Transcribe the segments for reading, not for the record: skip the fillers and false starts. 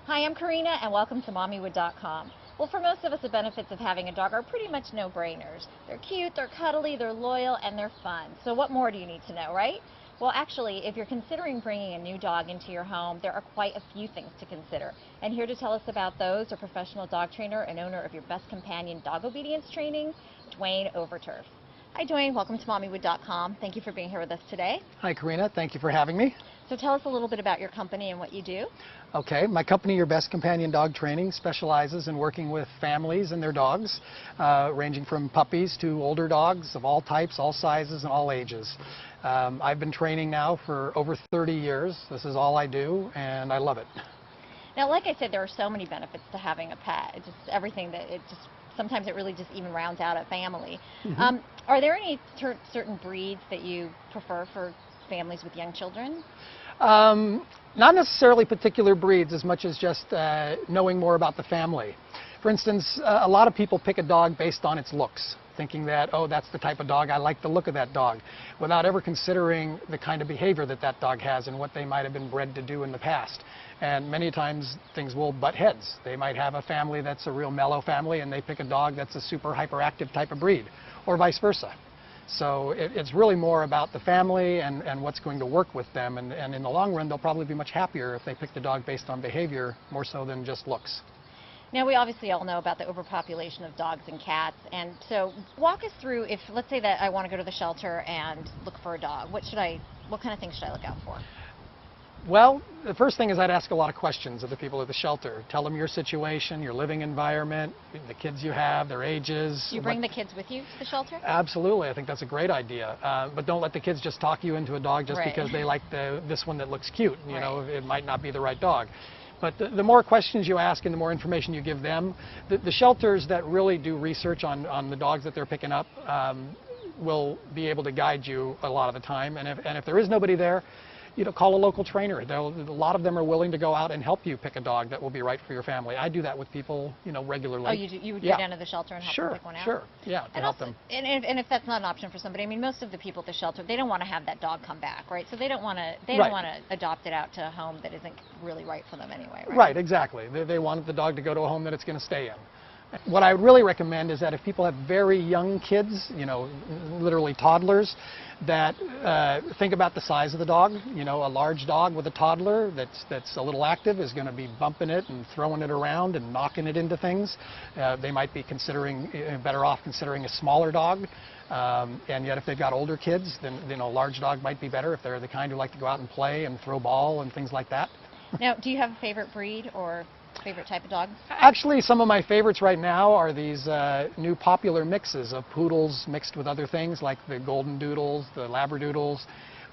Hi, I'm Karina, and welcome to Mommywood.com. Well, for most of us, the benefits of having a dog are pretty much no-brainers. They're cute, they're cuddly, they're loyal, and they're fun. So what more do you need to know, right? Well, actually, if you're considering bringing a new dog into your home, there are quite a few things to consider. And here to tell us about those are professional dog trainer and owner of your Best Companion Dog Obedience Training, Dwayne Overturf. Hi, Dwayne. Welcome to Mommywood.com. Thank you for being here with us today. Hi, Karina. Thank you for having me. So tell us a little bit about your company and what you do. Okay, my company, Your Best Companion Dog Training, specializes in working with families and their dogs, ranging from puppies to older dogs of all types, all sizes, and all ages. I've been training now for over 30 years. This is all I do, and I love it. Now, like I said, there are so many benefits to having a pet. It's just everything that sometimes it really just even rounds out a family. Mm-hmm. Are there any certain breeds that you prefer for families with young children? Not necessarily particular breeds as much as just knowing more about the family. For instance, a lot of people pick a dog based on its looks, thinking that, oh, that's the type of dog, I like the look of that dog, without ever considering the kind of behavior that that dog has and what they might have been bred to do in the past. And many times things will butt heads. They might have a family that's a real mellow family and they pick a dog that's a super hyperactive type of breed, or vice versa. So it's really more about the family and what's going to work with them, and in the long run they'll probably be much happier if they picked a dog based on behavior more so than just looks. Now, we obviously all know about the overpopulation of dogs and cats, and so walk us through, if let's say that I want to go to the shelter and look for a dog, what kind of things should I look out for? Well, the first thing is I'd ask a lot of questions of the people at the shelter. Tell them your situation, your living environment, the kids you have, their ages. Do you bring the kids with you to the shelter? Absolutely. I think that's a great idea. But don't let the kids just talk you into a dog just because they like this one that looks cute. You know, it might not be the right dog. But the more questions you ask and the more information you give them, the shelters that really do research on the dogs that they're picking up will be able to guide you a lot of the time. And if there is nobody there, call a local trainer. A lot of them are willing to go out and help you pick a dog that will be right for your family. I do that with people, regularly. Oh, you would go down to the shelter and help them pick one out? Sure, yeah, to help them. And if that's not an option for somebody, I mean, most of the people at the shelter, they don't want to have that dog come back, right? So they don't want to adopt it out to a home that isn't really right for them anyway, right? Right, exactly. They want the dog to go to a home that it's going to stay in. What I would really recommend is that if people have very young kids, literally toddlers, that think about the size of the dog. A large dog with a toddler that's a little active is going to be bumping it and throwing it around and knocking it into things. They might be better off considering a smaller dog. And yet if they've got older kids, then a large dog might be better if they're the kind who like to go out and play and throw ball and things like that. Now, do you have a favorite breed or favorite type of dog? Actually, some of my favorites right now are these new popular mixes of poodles mixed with other things like the golden doodles, the labradoodles,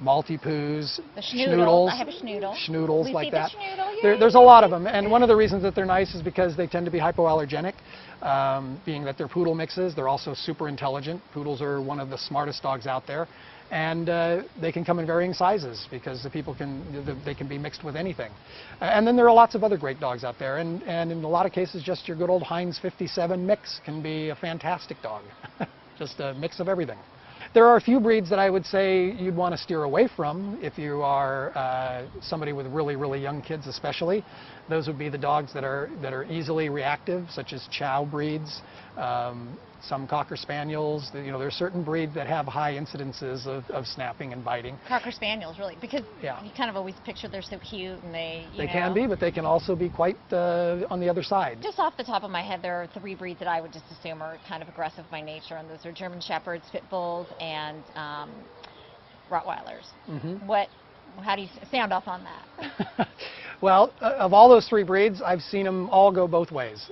Maltipoos, the schnoodles. I have a schnoodle. Schnoodles like that. Schnoodle, there's a lot of them, and one of the reasons that they're nice is because they tend to be hypoallergenic, being that they're poodle mixes. They're also super intelligent. Poodles are one of the smartest dogs out there. And they can come in varying sizes because they can be mixed with anything. And then there are lots of other great dogs out there, and in a lot of cases just your good old Heinz 57 mix can be a fantastic dog. Just a mix of everything. There are a few breeds that I would say you'd want to steer away from if you are somebody with really, really young kids especially. Those would be the dogs that are easily reactive, such as Chow breeds, some Cocker Spaniels. There are certain breeds that have high incidences of snapping and biting. Cocker Spaniels, really, because you kind of always picture they're so cute and they can be, but they can also be quite on the other side. Just off the top of my head, there are 3 breeds that I would just assume are kind of aggressive by nature, and those are German Shepherds, Pit Bulls, and Rottweilers. Mm-hmm. How do you sound off on that? Well, of all those 3 breeds, I've seen them all go both ways.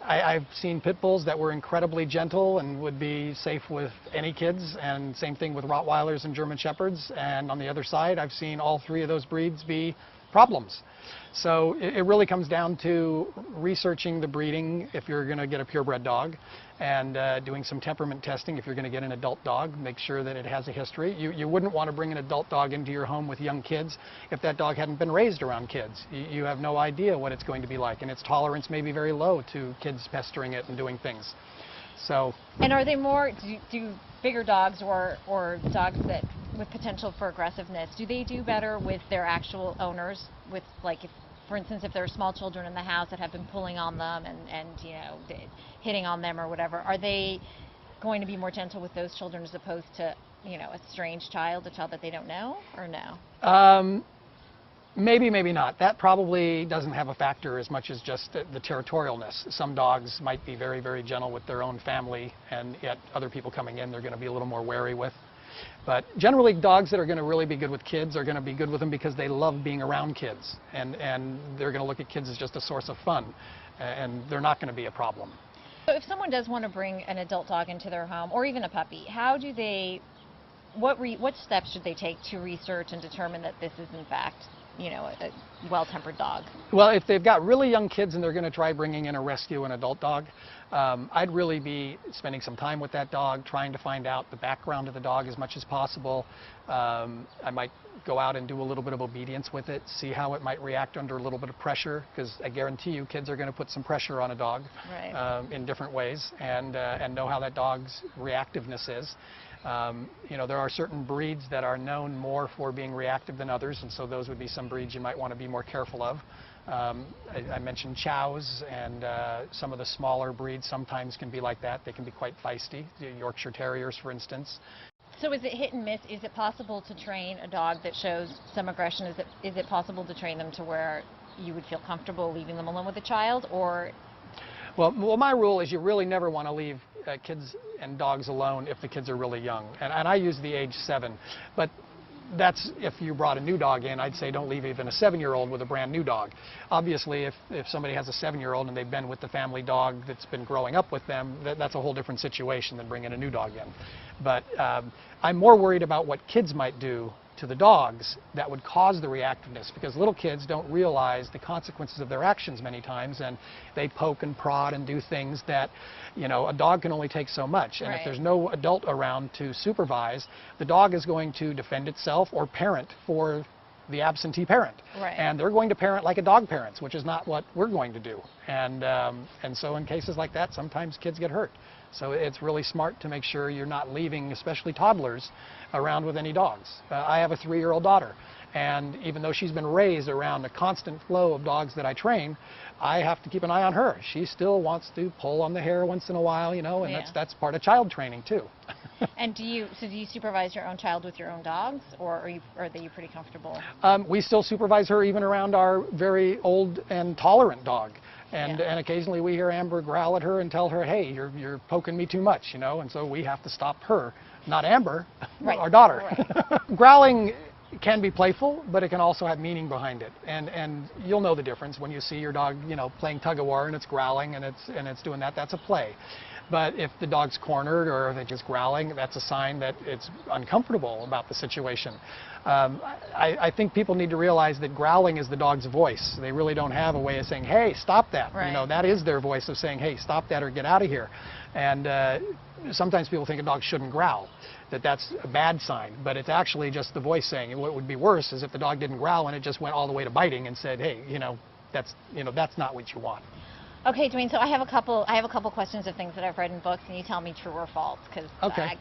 I've seen Pit Bulls that were incredibly gentle and would be safe with any kids, and same thing with Rottweilers and German Shepherds. And on the other side, I've seen all 3 of those breeds be problems. So it really comes down to researching the breeding if you're going to get a purebred dog, and doing some temperament testing if you're going to get an adult dog. Make sure that it has a history. You wouldn't want to bring an adult dog into your home with young kids if that dog hadn't been raised around kids. You have no idea what it's going to be like, and its tolerance may be very low to kids pestering it and doing things. So. And are they more, do bigger dogs or dogs that with potential for aggressiveness, do they do better with their actual owners, with, like, if for instance, if there are small children in the house that have been pulling on them and you know, hitting on them or whatever, are they going to be more gentle with those children as opposed to, you know, a strange child, a child that they don't know, or no? Maybe, maybe not. That probably doesn't have a factor as much as just the territorialness. Some dogs might be very, very gentle with their own family, and yet other people coming in they're going to be a little more wary with. But generally, dogs that are going to really be good with kids are going to be good with them because they love being around kids, and they're going to look at kids as just a source of fun, and they're not going to be a problem. So if someone does want to bring an adult dog into their home, or even a puppy, how do they, what steps should they take to research and determine that this is in fact, you know, a well-tempered dog? Well, if they've got really young kids and they're going to try bringing in a rescue, an adult dog, I'd really be spending some time with that dog, trying to find out the background of the dog as much as possible. I might go out and do a little bit of obedience with it, see how it might react under a little bit of pressure, because I guarantee you kids are going to put some pressure on a dog, right, in different ways, and know how that dog's reactiveness is. You know, there are certain breeds that are known more for being reactive than others, and so those would be some breeds you might want to be more careful of. I mentioned chows, and some of the smaller breeds sometimes can be like that. They can be quite feisty, Yorkshire Terriers, for instance. So is it hit and miss? Is it possible to train a dog that shows some aggression? Is it possible to train them to where you would feel comfortable leaving them alone with a child, or? Well, my rule is you really never want to leave kids and dogs alone if the kids are really young. And I use the age 7. But that's if you brought a new dog in. I'd say don't leave even a 7-year-old with a brand new dog. Obviously, if somebody has a 7-year-old and they've been with the family dog that's been growing up with them, that's a whole different situation than bringing a new dog in. But I'm more worried about what kids might do to the dogs that would cause the reactiveness, because little kids don't realize the consequences of their actions many times, and they poke and prod and do things that, you know, a dog can only take so much. And right, if there's no adult around to supervise, the dog is going to defend itself or parent for the absentee parent. right, And they're going to parent like a dog parents, which is not what we're going to do. And so in cases like that, sometimes kids get hurt. So it's really smart to make sure you're not leaving, especially toddlers, around with any dogs. I have a 3-year-old daughter, and even though she's been raised around a constant flow of dogs that I train, I have to keep an eye on her. She still wants to pull on the hair once in a while, you know, and yeah, that's part of child training too. And do you supervise your own child with your own dogs, or are they pretty comfortable? We still supervise her even around our very old and tolerant dog. And, yeah, and occasionally we hear Amber growl at her and tell her, hey, you're poking me too much, you know, and so we have to stop her, not Amber, right, our daughter. Right. Growling can be playful, but it can also have meaning behind it. And you'll know the difference when you see your dog, you know, playing tug of war and it's growling and it's doing that. That's a play. But if the dog's cornered or if it's just growling, that's a sign that it's uncomfortable about the situation. I think people need to realize that growling is the dog's voice. They really don't have a way of saying, hey, stop that. Right. You know, that is their voice of saying, hey, stop that or get out of here. And sometimes people think a dog shouldn't growl, that that's a bad sign. But it's actually just the voice saying. And what would be worse is if the dog didn't growl and it just went all the way to biting and said, hey, that's not what you want. Okay, Dwayne, so I have a couple questions of things that I've read in books, and you tell me true or false, because okay, I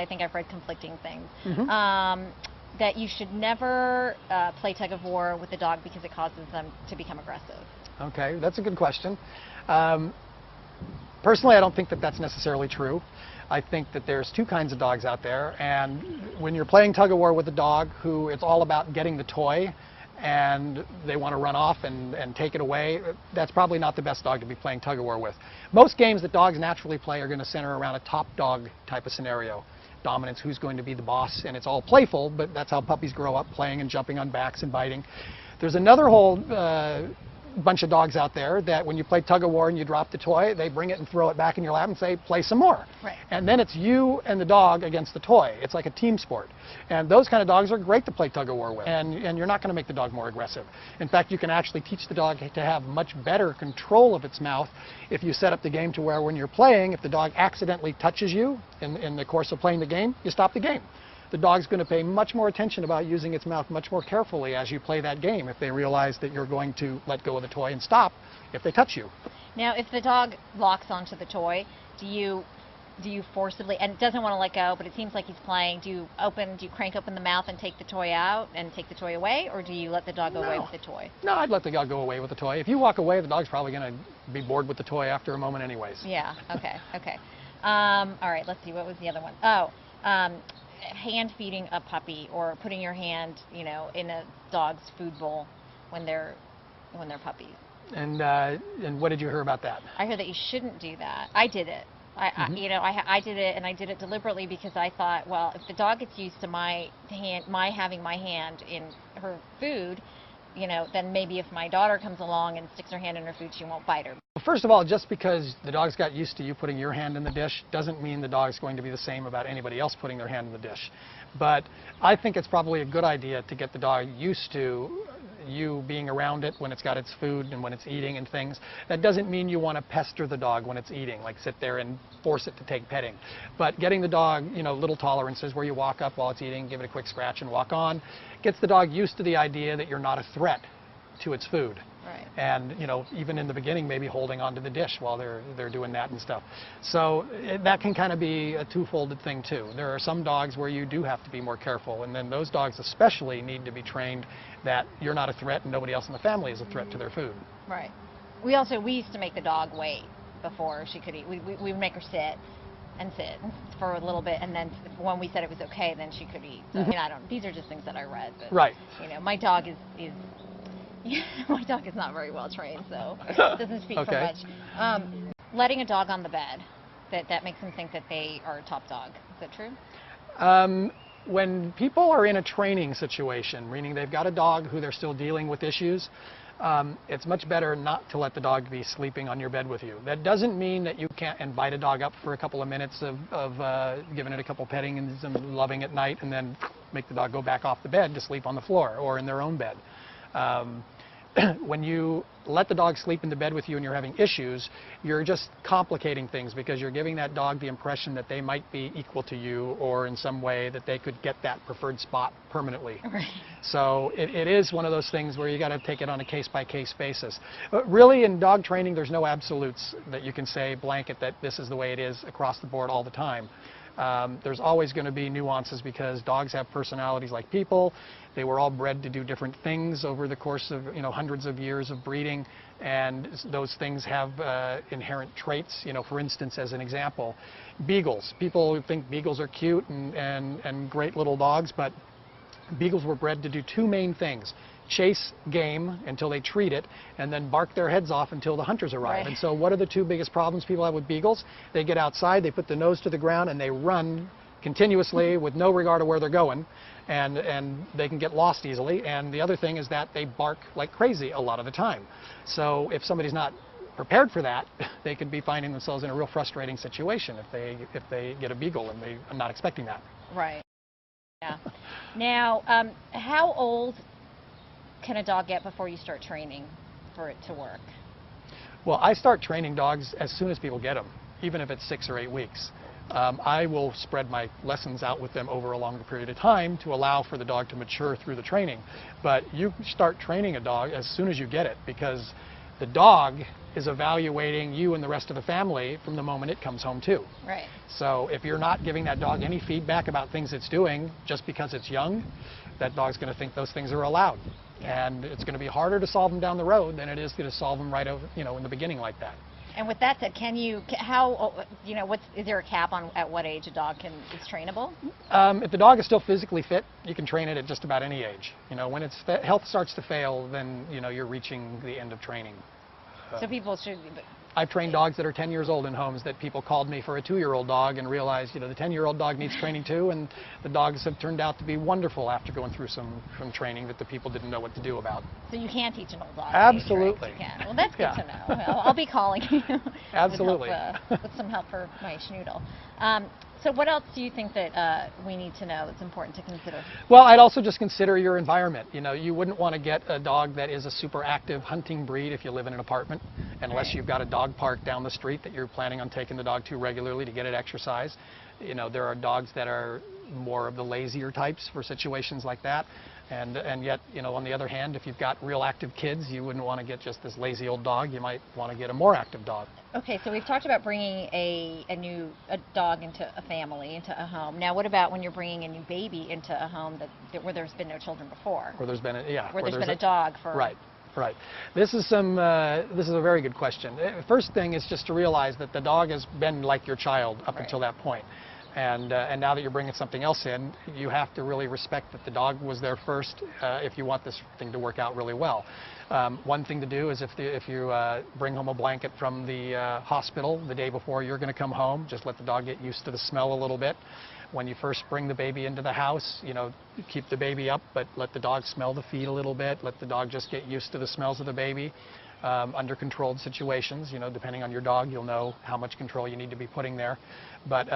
think I've read conflicting things. Mm-hmm. That you should never play tug of war with the dog because it causes them to become aggressive. Okay, that's a good question. Personally, I don't think that that's necessarily true. I think that there's two kinds of dogs out there, and when you're playing tug of war with a dog who it's all about getting the toy and they want to run off and take it away, that's probably not the best dog to be playing tug of war with. Most games that dogs naturally play are going to center around a top dog type of scenario. Dominance, who's going to be the boss, and it's all playful, but that's how puppies grow up, playing and jumping on backs and biting. There's another whole bunch of dogs out there that when you play tug of war and you drop the toy, they bring it and throw it back in your lap and say, play some more. Right. And then it's you and the dog against the toy. It's like a team sport. And those kind of dogs are great to play tug of war with. And you're not going to make the dog more aggressive. In fact, you can actually teach the dog to have much better control of its mouth if you set up the game to where when you're playing, if the dog accidentally touches you in the course of playing the game, you stop the game. The dog's going to pay much more attention about using its mouth much more carefully as you play that game if they realize that you're going to let go of the toy and stop if they touch you. Now, if the dog locks onto the toy, do you do you forcibly, and doesn't want to let go, but it seems like he's playing, do you crank open the mouth and take the toy out and take the toy away, or do you let the dog go away with the toy? No, I'd let the dog go away with the toy. If you walk away, the dog's probably going to be bored with the toy after a moment anyways. Yeah, okay. All right, let's see, what was the other one? Oh, hand feeding a puppy, or putting your hand, in a dog's food bowl when they're puppies. And what did you hear about that? I heard that you shouldn't do that. I did it. I did it, and I did it deliberately because I thought, well, if the dog gets used to my having my hand in her food, then maybe if my daughter comes along and sticks her hand in her food, she won't bite her. First of all, just because the dog's got used to you putting your hand in the dish doesn't mean the dog's going to be the same about anybody else putting their hand in the dish. But I think it's probably a good idea to get the dog used to you being around it when it's got its food and when it's eating and things. That doesn't mean you want to pester the dog when it's eating, like sit there and force it to take petting. But getting the dog, little tolerances where you walk up while it's eating, give it a quick scratch and walk on, gets the dog used to the idea that you're not a threat to its food. Right. And even in the beginning, maybe holding onto the dish while they're doing that and stuff. So that can kind of be a two-folded thing too. There are some dogs where you do have to be more careful, and then those dogs especially need to be trained that you're not a threat and nobody else in the family is a threat to their food. Right. We used to make the dog wait before she could eat. We would make her sit for a little bit, and then when we said it was okay, then she could eat. So, these are just things that I read. But, right. My dog is my dog is not very well trained, so it doesn't speak for much. Letting a dog on the bed, that makes them think that they are a top dog. Is that true? When people are in a training situation, meaning they've got a dog who they're still dealing with issues, it's much better not to let the dog be sleeping on your bed with you. That doesn't mean that you can't invite a dog up for a couple of minutes of giving it a couple petting and some loving at night, and then make the dog go back off the bed to sleep on the floor or in their own bed. When you let the dog sleep in the bed with you and you're having issues, you're just complicating things because you're giving that dog the impression that they might be equal to you, or in some way that they could get that preferred spot permanently. Right. So it is one of those things where you got to take it on a case-by-case basis. But really, in dog training, there's no absolutes that you can say blanket that this is the way it is across the board all the time. There's always going to be nuances because dogs have personalities like people. They were all bred to do different things over the course of hundreds of years of breeding, and those things have inherent traits. For instance, as an example, beagles. People think beagles are cute and great little dogs, but beagles were bred to do two main things: chase game until they treat it, and then bark their heads off until the hunters arrive. Right. And so what are the two biggest problems people have with beagles? They get outside, they put the nose to the ground, and they run continuously with no regard to where they're going, and they can get lost easily. And the other thing is that they bark like crazy a lot of the time. So if somebody's not prepared for that, they could be finding themselves in a real frustrating situation if they get a beagle and they are not expecting that. Right. Yeah. Now, how old can a dog get before you start training for it to work? Well, I start training dogs as soon as people get them, even if it's 6 or 8 weeks. I will spread my lessons out with them over a longer period of time to allow for the dog to mature through the training. But you start training a dog as soon as you get it, because the dog is evaluating you and the rest of the family from the moment it comes home too. Right. So if you're not giving that dog any feedback about things it's doing just because it's young, that dog's going to think those things are allowed. Yeah. And it's going to be harder to solve them down the road than it is to solve them right over, in the beginning like that. And with that said, is there a cap on at what age a dog is trainable? If the dog is still physically fit, you can train it at just about any age. When its health starts to fail, then you're reaching the end of training. So people should. I've trained dogs that are 10 years old in homes that people called me for a 2-year-old dog and realized, the 10-year-old dog needs training too, and the dogs have turned out to be wonderful after going through some training that the people didn't know what to do about. So you can teach an old dog. Absolutely. You can. Well, that's good to know. Well, I'll be calling you. Absolutely. With some help for my schnoodle. So what else do you think that we need to know that's important to consider? Well, I'd also just consider your environment. You wouldn't want to get a dog that is a super active hunting breed if you live in an apartment, unless you've got a dog park down the street that you're planning on taking the dog to regularly to get it exercise. There are dogs that are more of the lazier types for situations like that. And yet, you know, on the other hand, if you've got real active kids, you wouldn't want to get just this lazy old dog. You might want to get a more active dog. Okay, so we've talked about bringing a dog into a family, into a home. Now, what about when you're bringing a new baby into a home where there's been no children before? Where there's been a dog for... Right. Right. This is a very good question. First thing is just to realize that the dog has been like your child up until that point. And now that you're bringing something else in, you have to really respect that the dog was there first if you want this thing to work out really well. One thing to do is if you bring home a blanket from the hospital the day before you're going to come home, just let the dog get used to the smell a little bit. When you first bring the baby into the house, you know, keep the baby up, but let the dog smell the feed a little bit. Let the dog just get used to the smells of the baby. Under controlled situations, you know, depending on your dog, you'll know how much control you need to be putting there. But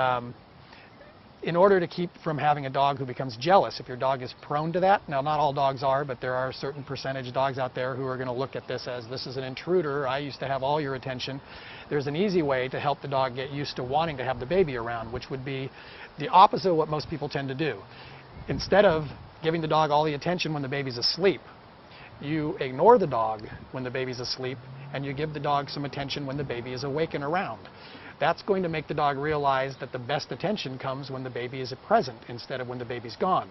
in order to keep from having a dog who becomes jealous, if your dog is prone to that, now not all dogs are, but there are a certain percentage of dogs out there who are going to look at this as, this is an intruder, I used to have all your attention. There's an easy way to help the dog get used to wanting to have the baby around, which would be the opposite of what most people tend to do. Instead of giving the dog all the attention when the baby's asleep, you ignore the dog when the baby's asleep, and you give the dog some attention when the baby is awake and around. That's going to make the dog realize that the best attention comes when the baby is present instead of when the baby's gone.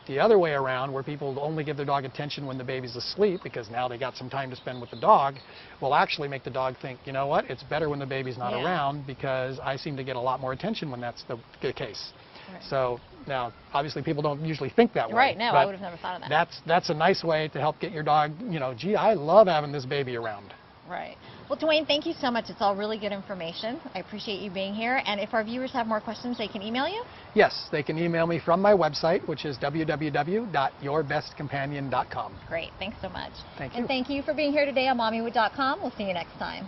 The other way around, where people only give their dog attention when the baby's asleep because now they got some time to spend with the dog, will actually make the dog think, you know what, it's better when the baby's not around because I seem to get a lot more attention when that's the case. Right. So now, obviously, people don't usually think that way. Right, no, I would have never thought of that. That's a nice way to help get your dog, you know, gee, I love having this baby around. Right. Well, Dwayne, thank you so much. It's all really good information. I appreciate you being here. And if our viewers have more questions, they can email you? Yes, they can email me from my website, which is www.yourbestcompanion.com. Great. Thanks so much. Thank you. And thank you for being here today on Mommywood.com. We'll see you next time.